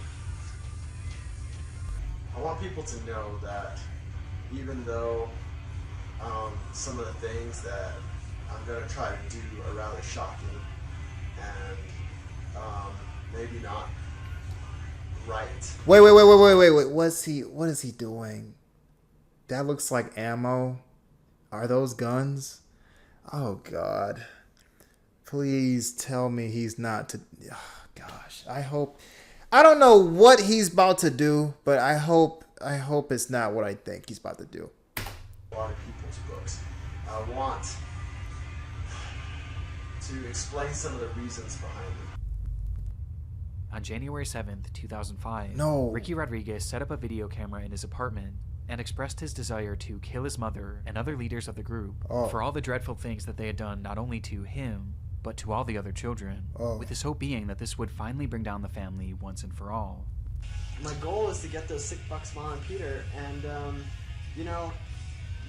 I want people to know that even though some of the things that I'm going to try to do are rather shocking and maybe not right. Wait. What is he doing? That looks like ammo. Are those guns? Oh God. Please tell me he's not to... Oh, gosh. I don't know what he's about to do, but I hope it's not what I think he's about to do. A lot of people's books. I want to explain some of the reasons behind it. On January 7th, 2005, No. Ricky Rodriguez set up a video camera in his apartment and expressed his desire to kill his mother and other leaders of the group for all the dreadful things that they had done not only to him, but to all the other children, with his hope being that this would finally bring down the family once and for all. My goal is to get those sick fucks Ma and Peter, and, you know,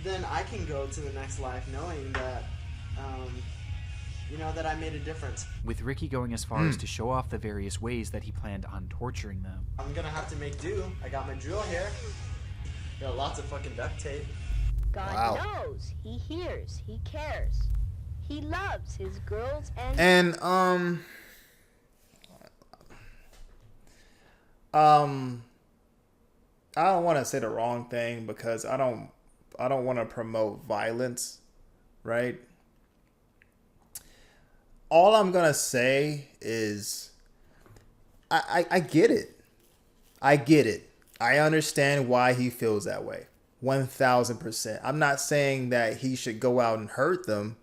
then I can go to the next life knowing that, you know, that I made a difference. With Ricky going as far as to show off the various ways that he planned on torturing them. I'm gonna have to make do. I got my drill here. Got lots of fucking duct tape. God knows. He hears. He cares. He loves his girls and... And I don't want to say the wrong thing because I don't want to promote violence, right? All I'm gonna say is I get it. I get it. I understand why he feels that way. 1000%. I'm not saying that he should go out and hurt them,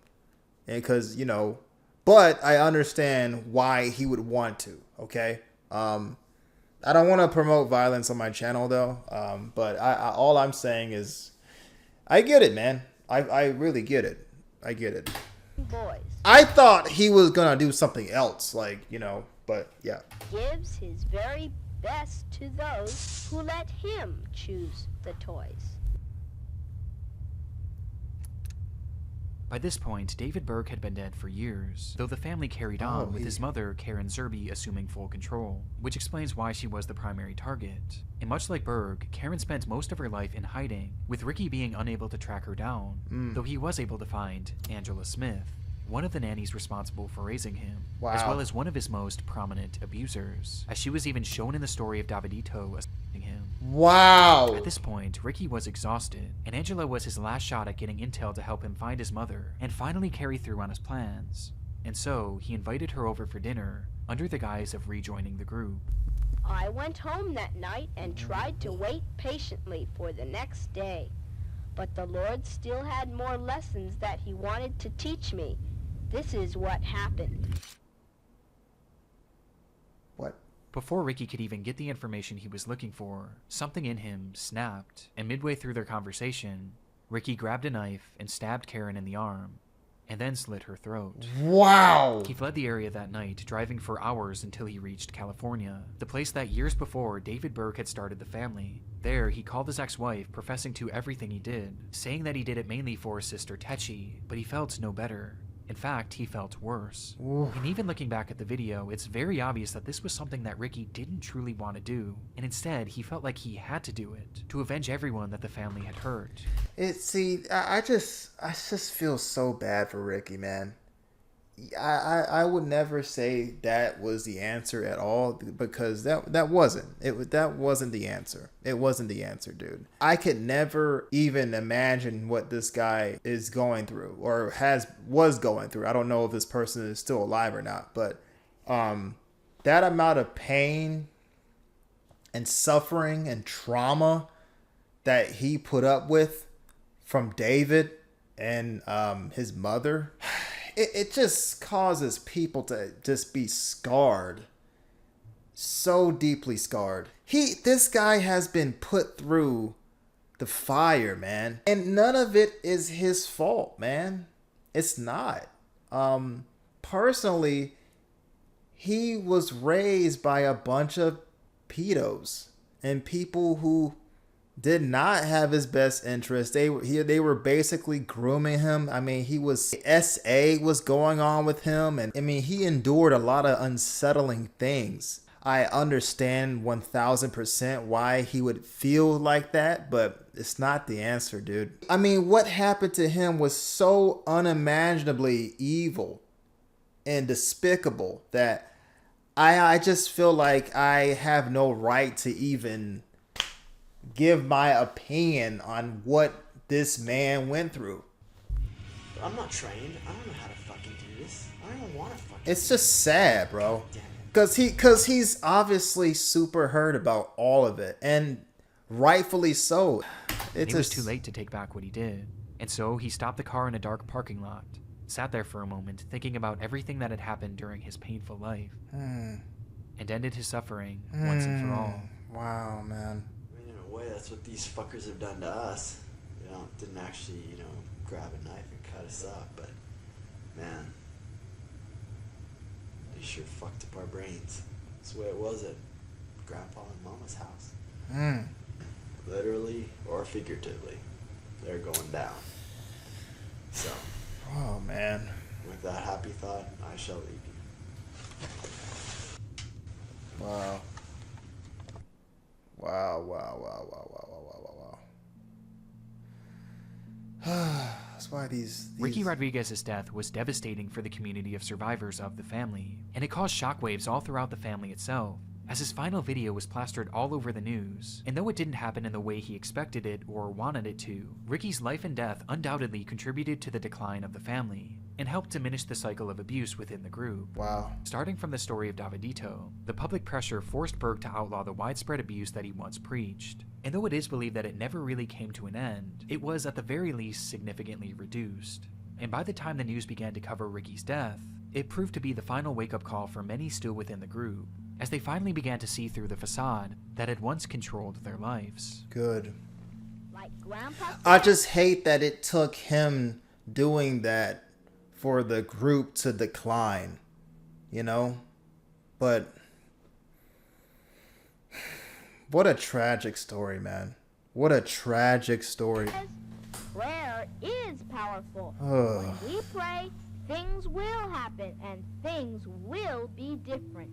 and because, you know, but I understand why he would want to. Okay. I don't want to promote violence on my channel though. But all I'm saying is I get it, man. I really get it. I get it. boys. I thought he was gonna do something else, like, you know, but yeah. Gives his very best to those who let him choose the toys. By this point, David Berg had been dead for years, though the family carried on with his mother, Karen Zerby, assuming full control, which explains why she was the primary target. And much like Berg, Karen spent most of her life in hiding, with Ricky being unable to track her down, though he was able to find Angela Smith, one of the nannies responsible for raising him, as well as one of his most prominent abusers, as she was even shown in the story of Davidito assaulting him. Wow! At this point, Ricky was exhausted, and Angela was his last shot at getting intel to help him find his mother and finally carry through on his plans. And so, he invited her over for dinner, under the guise of rejoining the group. I went home that night and tried to wait patiently for the next day. But the Lord still had more lessons that he wanted to teach me. This is what happened. What? Before Ricky could even get the information he was looking for, something in him snapped, and midway through their conversation, Ricky grabbed a knife and stabbed Karen in the arm, and then slit her throat. Wow! He fled the area that night, driving for hours until he reached California, the place that years before David Berg had started the family. There, he called his ex-wife, professing to everything he did, saying that he did it mainly for his sister Techi, but he felt no better. In fact, he felt worse. And even looking back at the video, it's very obvious that this was something that Ricky didn't truly want to do, and instead, he felt like he had to do it, to avenge everyone that the family had hurt. I just feel so bad for Ricky, man. I would never say that was the answer at all, because that wasn't the answer. It wasn't the answer, dude. I could never even imagine what this guy is going through or was going through. I don't know if this person is still alive or not, but that amount of pain and suffering and trauma that he put up with from David and his mother. It just causes people to just be scarred. So deeply scarred. This guy has been put through the fire, man. And none of it is his fault, man. It's not. Personally, he was raised by a bunch of pedos and people who did not have his best interest. They were basically grooming him. I mean, SA was going on with him, and I mean, he endured a lot of unsettling things. I understand 1000% why he would feel like that, but it's not the answer, dude. I mean, what happened to him was so unimaginably evil and despicable that I just feel like I have no right to even give my opinion on what this man went through. I'm not trained. I don't know how to fucking do this. I don't even want to fucking. It's just sad, bro. Cause he's obviously super hurt about all of it, and rightfully so. It was too late to take back what he did, and so he stopped the car in a dark parking lot, sat there for a moment, thinking about everything that had happened during his painful life, and ended his suffering once and for all. Wow, man. Way, that's what these fuckers have done to us. Didn't actually, grab a knife and cut us up, but man, they sure fucked up our brains. That's the way it was at Grandpa and Mama's house. Literally or figuratively, they're going down. So, oh man. With that happy thought, I shall leave you. Wow. Wow. That's why these... Ricky Rodriguez's death was devastating for the community of survivors of the family, and it caused shockwaves all throughout the family itself, as his final video was plastered all over the news. And though it didn't happen in the way he expected it or wanted it to, Ricky's life and death undoubtedly contributed to the decline of the family, and helped diminish the cycle of abuse within the group. Wow. Starting from the story of Davidito, the public pressure forced Berg to outlaw the widespread abuse that he once preached. And though it is believed that it never really came to an end, it was at the very least significantly reduced. And by the time the news began to cover Ricky's death, it proved to be the final wake-up call for many still within the group, as they finally began to see through the facade that had once controlled their lives. Good. Like Grandpa said, I just hate that it took him doing that for the group to decline, you know? But what a tragic story, man. What a tragic story. Prayer is powerful. Ugh. When we pray, things will happen and things will be different.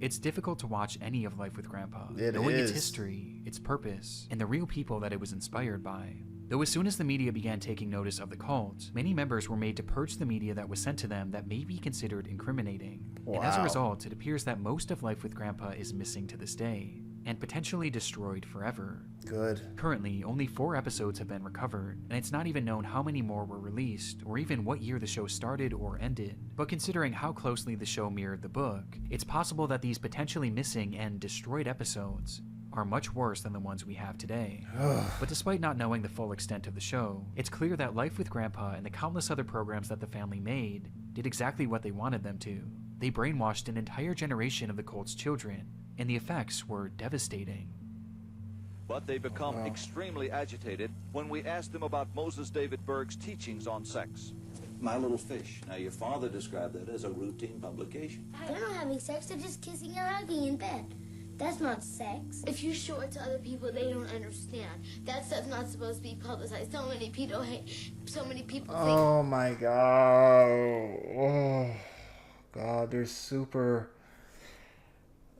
It's difficult to watch any of Life with Grandpa, It knowing its is. history, its purpose, and the real people that it was inspired by. Though as soon as the media began taking notice of the cult, many members were made to purge the media that was sent to them that may be considered incriminating. And as a Wow. result, it appears that most of Life with Grandpa is missing to this day, and potentially destroyed forever. Good. Currently, only 4 episodes have been recovered, and it's not even known how many more were released, or even what year the show started or ended. But considering how closely the show mirrored the book, it's possible that these potentially missing and destroyed episodes are much worse than the ones we have today. But despite not knowing the full extent of the show, it's clear that Life with Grandpa and the countless other programs that the family made did exactly what they wanted them to. They brainwashed an entire generation of the cult's children, and the effects were devastating. But they become extremely agitated when we ask them about Moses David Berg's teachings on sex. My Little Fish. Now, your father described that as a routine publication. They're not having sex, they're just kissing and hugging in bed. That's not sex. If you show it to other people, they don't understand. That stuff's not supposed to be publicized. So many people think. Oh my god. Oh god, they're super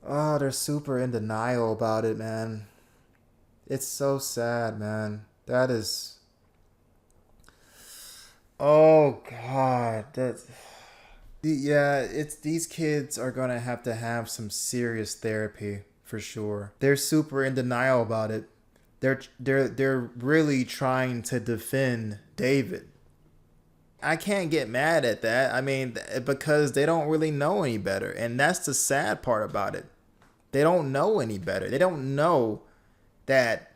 in denial about it, man. It's so sad, man. That is, oh god, it's these kids are gonna have to have some serious therapy for sure. They're super in denial about it. They're really trying to defend David. I can't get mad at that. I mean, because they don't really know any better, and that's the sad part about it. They don't know any better. They don't know that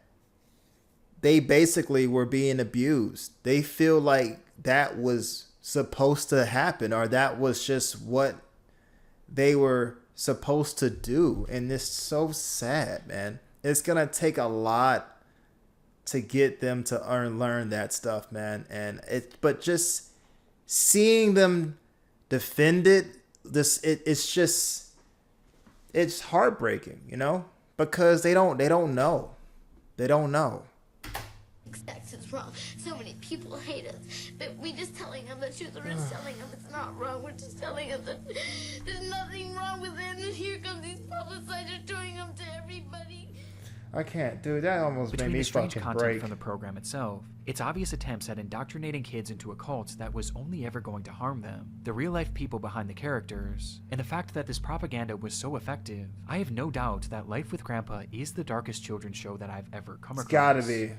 they basically were being abused. They feel like that was supposed to happen, or that was just what they were supposed to do. And it's so sad, man. It's gonna take a lot to get them to learn that stuff, man. But just seeing them defend it, it's heartbreaking, you know, because they don't know. They don't know. Sex is wrong. So many people hate us. But we just telling them the truth. We're just telling them it's not wrong. We're just telling them that there's nothing wrong with it. And here come these publicizers doing them to everybody. I can't, dude. That almost Between made me the strange fucking content break. from the program itself, its obvious attempts at indoctrinating kids into a cult that was only ever going to harm them, the real-life people behind the characters, and the fact that this propaganda was so effective, I have no doubt that Life with Grandpa is the darkest children's show that I've ever come across. It's gotta be.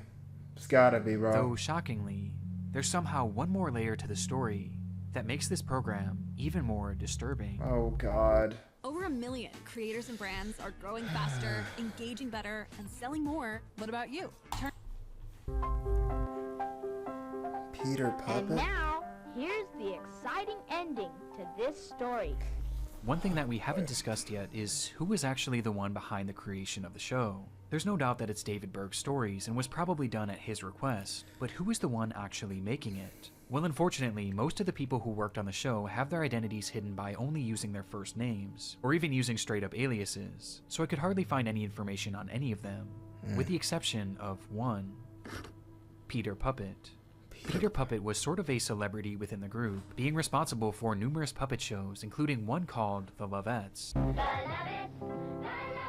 It's gotta be, bro. Though, shockingly, there's somehow one more layer to the story that makes this program even more disturbing. Oh, God. Over 1 million creators and brands are growing faster, engaging better, and selling more. What about you? Peter And Puppet? now, here's the exciting ending to this story. One thing that we haven't discussed yet is who was actually the one behind the creation of the show. There's no doubt that it's David Berg's stories and was probably done at his request, but who was the one actually making it? Well, unfortunately, most of the people who worked on the show have their identities hidden by only using their first names, or even using straight-up aliases, so I could hardly find any information on any of them, with the exception of one, Peter Puppet. Peter Puppet was sort of a celebrity within the group, being responsible for numerous puppet shows, including one called The Lovettes,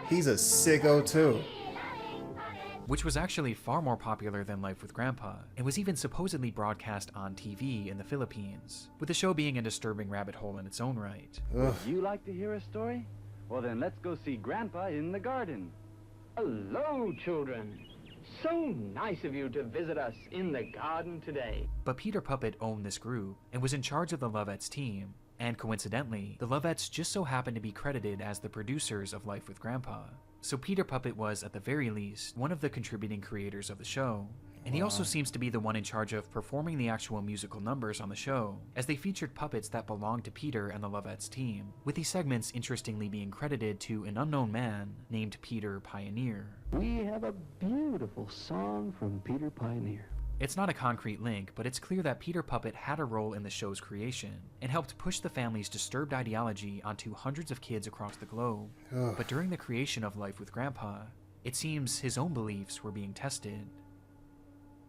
He's a sicko, too. which was actually far more popular than Life with Grandpa, and was even supposedly broadcast on TV in the Philippines, with the show being a disturbing rabbit hole in its own right. Would you like to hear a story? Well, then let's go see Grandpa in the garden. Hello, children. So nice of you to visit us in the garden today. But Peter Puppet owned this group, and was in charge of the Lovettes team, and coincidentally, the Lovettes just so happened to be credited as the producers of Life with Grandpa. So Peter Puppet was, at the very least, one of the contributing creators of the show. And he also seems to be the one in charge of performing the actual musical numbers on the show, as they featured puppets that belonged to Peter and the Lovettes team, with these segments interestingly being credited to an unknown man named Peter Pioneer. We have a beautiful song from Peter Pioneer. It's not a concrete link, but it's clear that Peter Puppet had a role in the show's creation and helped push the family's disturbed ideology onto hundreds of kids across the globe. Ugh. But during the creation of Life with Grandpa, it seems his own beliefs were being tested.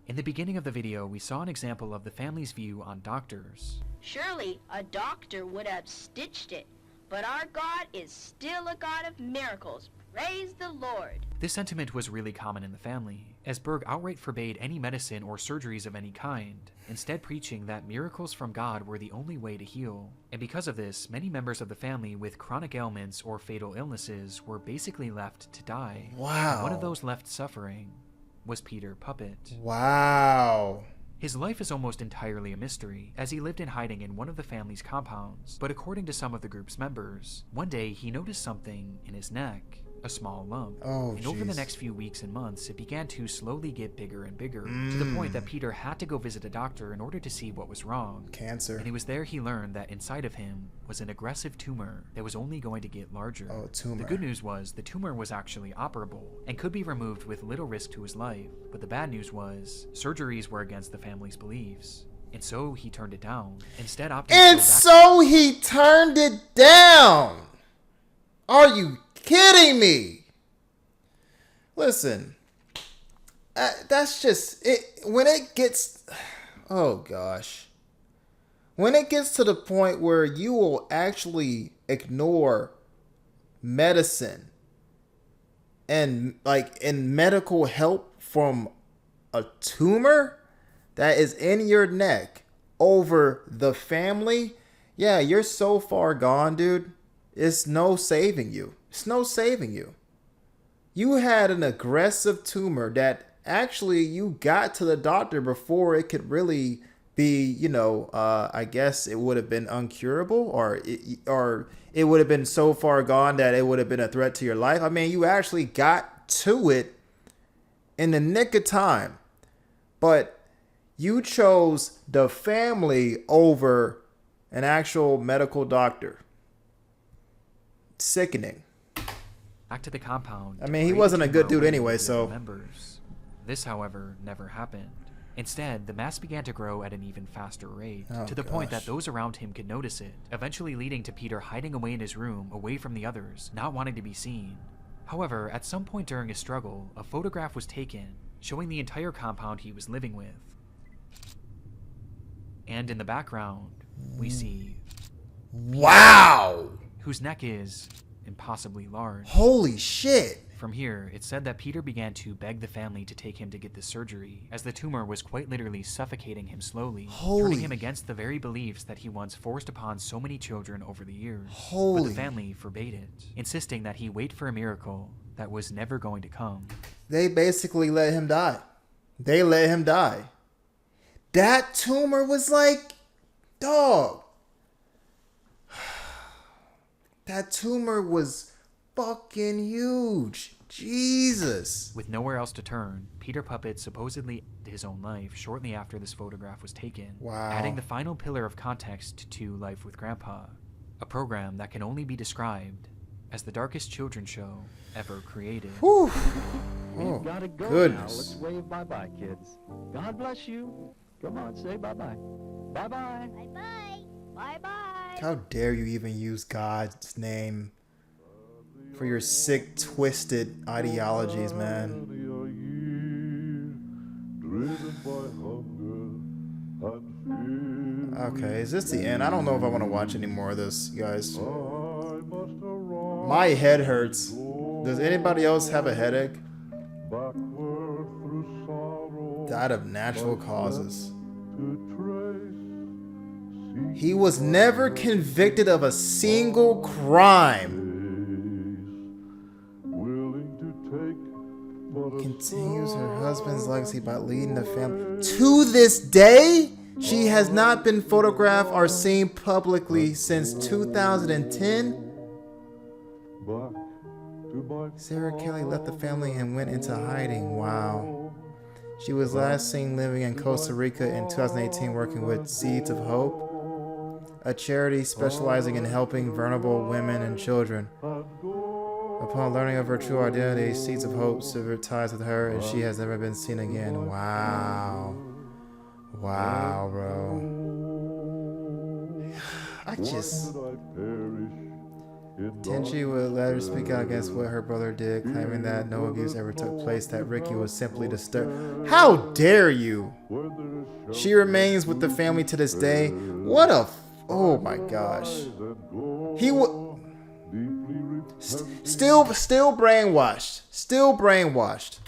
In the beginning of the video, we saw an example of the family's view on doctors. Surely a doctor would have stitched it, but our God is still a God of miracles. Praise the Lord. This sentiment was really common in the family, as Berg outright forbade any medicine or surgeries of any kind, instead preaching that miracles from God were the only way to heal. And because of this, many members of the family with chronic ailments or fatal illnesses were basically left to die. Wow. And one of those left suffering was Peter Puppet. Wow. His life is almost entirely a mystery, as he lived in hiding in one of the family's compounds. But according to some of the group's members, one day he noticed something in his neck. A small lump. Oh, and over the jeez. next few weeks and months, it began to slowly get bigger and bigger, to the point that Peter had to go visit a doctor in order to see what was wrong. Cancer. And it was there he learned that inside of him was an aggressive tumor that was only going to get larger. Oh, tumor. The good news was the tumor was actually operable and could be removed with little risk to his life. But the bad news was surgeries were against the family's beliefs. And so he turned it down, instead opting And so he turned it down. Are you kidding me? Listen, that's just it. When it gets, oh gosh, when it gets to the point where you will actually ignore medicine and medical help from a tumor that is in your neck over the family, yeah, you're so far gone, dude. It's no saving you. It's no saving you. You had an aggressive tumor that actually you got to the doctor before it could really be, I guess it would have been uncurable, or it would have been so far gone that it would have been a threat to your life. I mean, you actually got to it in the nick of time, but you chose the family over an actual medical doctor. Sickening. Back to the compound. I mean, he wasn't a good dude anyway, so. Members. This, however, never happened. Instead, the mass began to grow at an even faster rate, to the point that those around him could notice it, eventually leading to Peter hiding away in his room, away from the others, not wanting to be seen. However, at some point during his struggle, a photograph was taken, showing the entire compound he was living with. And in the background, we see... Wow! Whose neck is impossibly large. Holy shit! From here, it said that Peter began to beg the family to take him to get the surgery, as the tumor was quite literally suffocating him slowly, turning him against the very beliefs that he once forced upon so many children over the years. But the family forbade it, insisting that he wait for a miracle that was never going to come. They basically let him die. They let him die. That tumor was like, dog. That tumor was fucking huge. Jesus. With nowhere else to turn, Peter Puppet supposedly ended his own life shortly after this photograph was taken, adding the final pillar of context to Life with Grandpa, a program that can only be described as the darkest children's show ever created. Whew. We've got to go goodness. now. Let's wave bye-bye, kids. God bless you. Come on, say bye-bye. Bye-bye. Bye-bye. Bye-bye. How dare you even use God's name for your sick, twisted ideologies, man. Okay, is this the end? I don't know if I want to watch any more of this, guys. My head hurts. Does anybody else have a headache? Died of natural causes. He was never convicted of a single crime. Continues her husband's legacy by leading the family. To this day, she has not been photographed or seen publicly since 2010. Sarah Kelly left the family and went into hiding. Wow. She was last seen living in Costa Rica in 2018 working with Seeds of Hope, a charity specializing in helping vulnerable women and children. Upon learning of her true identity, Seeds of Hope severed ties with her and she has never been seen again. Wow. Wow, bro. I just... Tenchi would let her speak out against what her brother did, claiming that no abuse ever took place, that Ricky was simply disturbed. How dare you? She remains with the family to this day. What a... Oh my gosh. He would... Still brainwashed. Still brainwashed.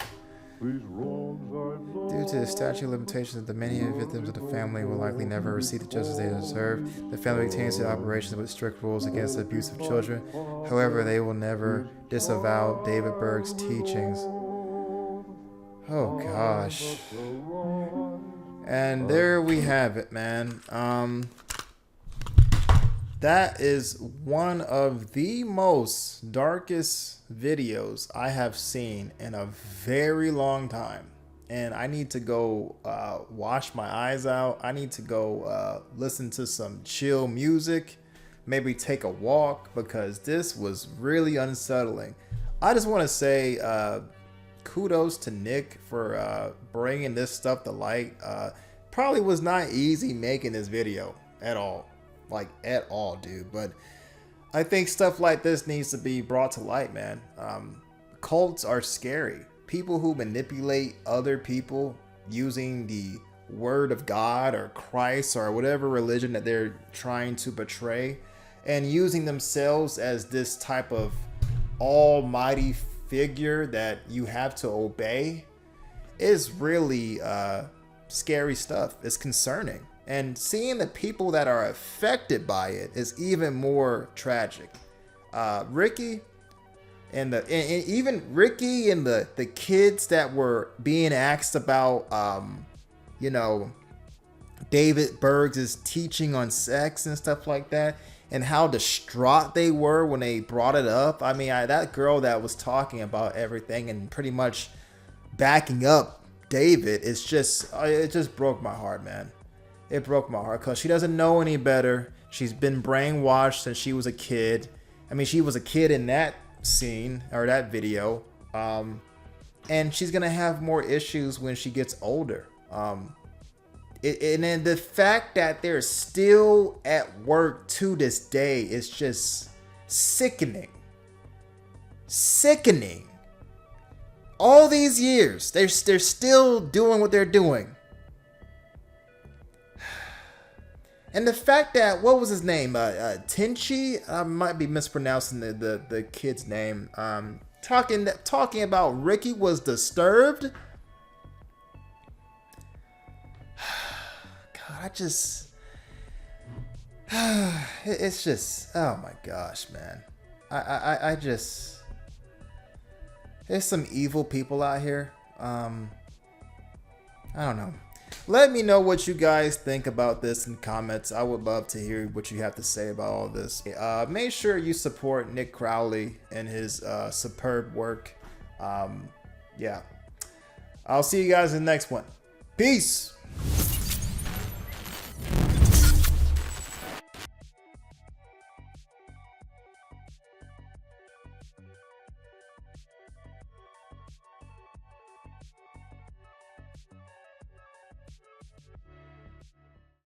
Due to the statute of limitations, the many victims of the family will likely never receive the justice they deserve. The family maintains the operations with strict rules against the abuse of children. However, they will never disavow David Berg's teachings. Oh gosh. And there we have it, man. That is one of the most darkest videos I have seen in a very long time. And I need to go wash my eyes out. I need to go listen to some chill music, maybe take a walk, because this was really unsettling. I just want to say kudos to Nick for bringing this stuff to light. Probably was not easy making this video at all. Like at all, dude. But I think stuff like this needs to be brought to light, man. Cults are scary. People who manipulate other people using the word of God or Christ or whatever religion that they're trying to portray, and using themselves as this type of almighty figure that you have to obey is really scary stuff. It's concerning. And seeing the people that are affected by it is even more tragic. Ricky and even Ricky and the kids that were being asked about, you know, David Berg's teaching on sex and stuff like that, and how distraught they were when they brought it up. I mean, that girl that was talking about everything and pretty much backing up David, it just broke my heart, man. It broke my heart because she doesn't know any better. She's been brainwashed since she was a kid. I mean, she was a kid in that scene or that video. And she's going to have more issues when she gets older. And then the fact that they're still at work to this day is just sickening. Sickening. All these years, they're still doing what they're doing. And the fact that, what was his name? Tenchi? I might be mispronouncing the kid's name. Talking about Ricky was disturbed. God, it's just, oh my gosh, man. I just, there's some evil people out here. I don't know. Let me know what you guys think about this in comments. I would love to hear what you have to say about all this. Make sure you support Nick Crowley and his superb work. Yeah. I'll see you guys in the next one. Peace.